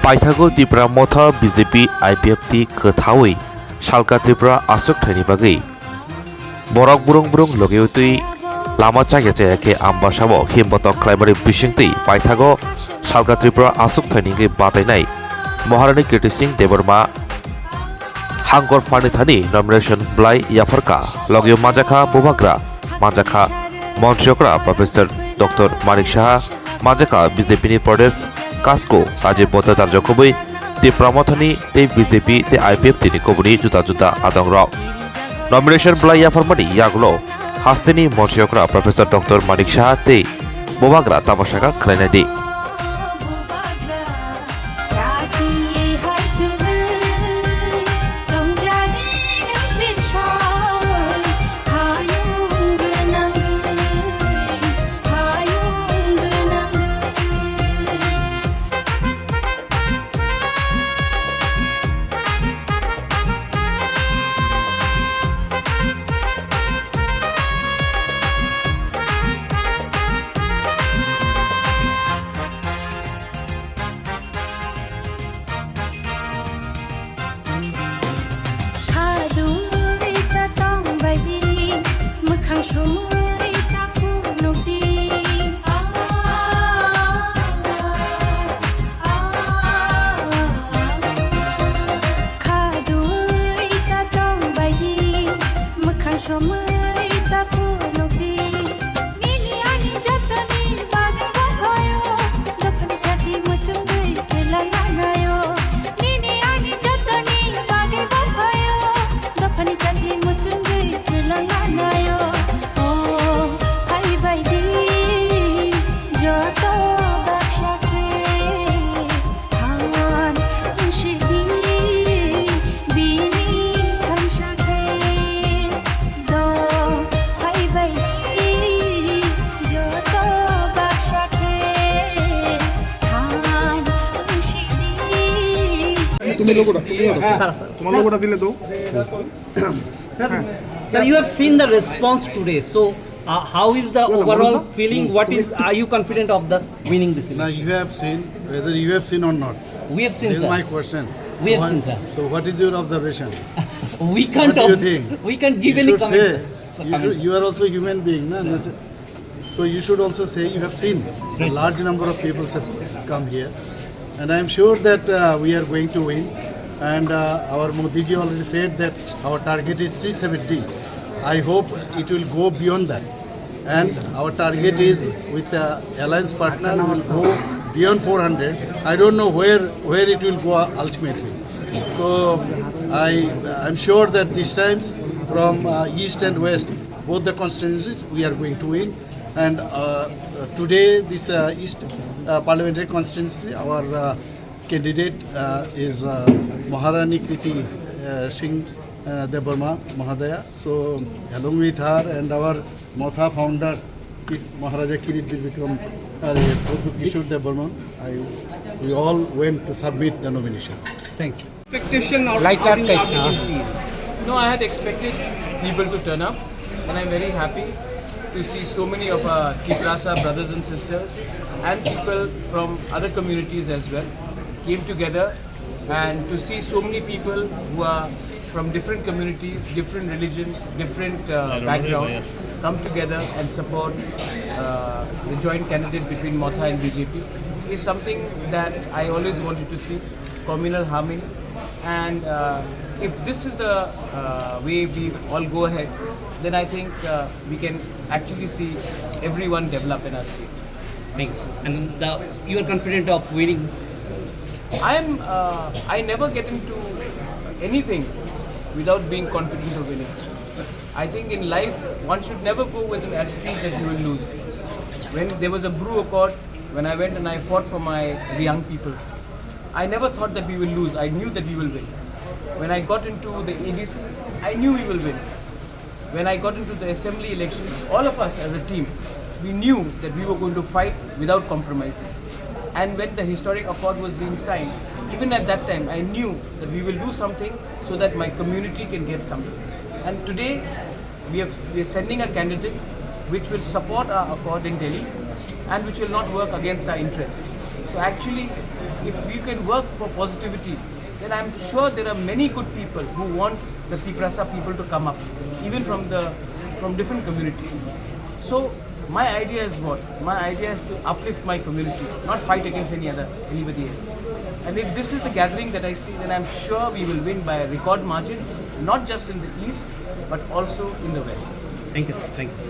पाइथागो त्रिपुरा मथा BJP IPFT कथावै सालका Tripura आसुक थाइनि बागै borok burung logeutui lama chayache Ambassa himbotok khlaibari bisingtui paithago salka tripura asuk thainingei batainai Maharani Kirti Singh Deborma Hangor Fani Thani nomination Blai Yapharwi logeo Manjakha Bubagra Manjakha Kwcharkha Professor Dr. Manik Saha Manjakha BJP ni Pradesh Kasko Kaji Bota Tarjokobui te Pramothani te BJP te IPF tini kobuni juta adongrok nomination Blai Yapharwi Yaglo Hastini Kwcharkha Professor Dr. Manik Saha te Bubagra Tamashaka Khlainadi Sir, you have seen the response today. So, how is the overall feeling? Are you confident of the winning this Now election? you have seen, whether you have seen or not. We have seen, This is sir. my question. We have seen, sir. So what is your observation? We can't. What do you think? We can't give You any should comments. say, you are also human being, na? So you should also say you have seen. A large number of people have come here, and I am sure that we are going to win. And our Modi ji already said that our target is 370. I hope it will go beyond that. And our target is with the alliance partner will go beyond 400. I don't know where it will go ultimately. So I'm sure that this time from east and west, both the constituencies, we are going to win. And today this east parliamentary constituency, our candidate is Maharani Kirti Singh Deborma Mahadaya. So along with her and our Motha founder Maharaja Kirti Vikram Kishore Deborma, we all went to submit the nomination. Thanks. Expectation or Like how that do case, you see it? No, I had expected people to turn up, and I'm very happy to see so many of our Tiprasa brothers and sisters and people from other communities as well came together, and to see so many people who are from different communities, different religion, different background come together and support the joint candidate between Motha and BJP is something that I always wanted to see, communal harmony. And if this is the way we all go ahead, then I think we can actually see everyone develop in our state. Thanks. And you are confident of winning? I never get into anything without being confident of winning. I think in life, one should never go with an attitude that you will lose. When there was a brew accord, when I went and I fought for my young people, I never thought that we will lose. I knew that we will win. When I got into the ADC, I knew we will win. When I got into the assembly elections, all of us as a team, we knew that we were going to fight without compromising. And when the historic accord was being signed, even at that time, I knew that we will do something so that my community can get something. And today, we are sending a candidate which will support our accord in Delhi and which will not work against our interests. So actually, if we can work for positivity, then I'm sure there are many good people who want the Tiprasa people to come up, even from different communities. So my idea is what? My idea is to uplift my community, not fight against anybody else. And if this is the gathering that I see, then I'm sure we will win by a record margin, not just in the east, but also in the west. Thank you, sir. Thank you.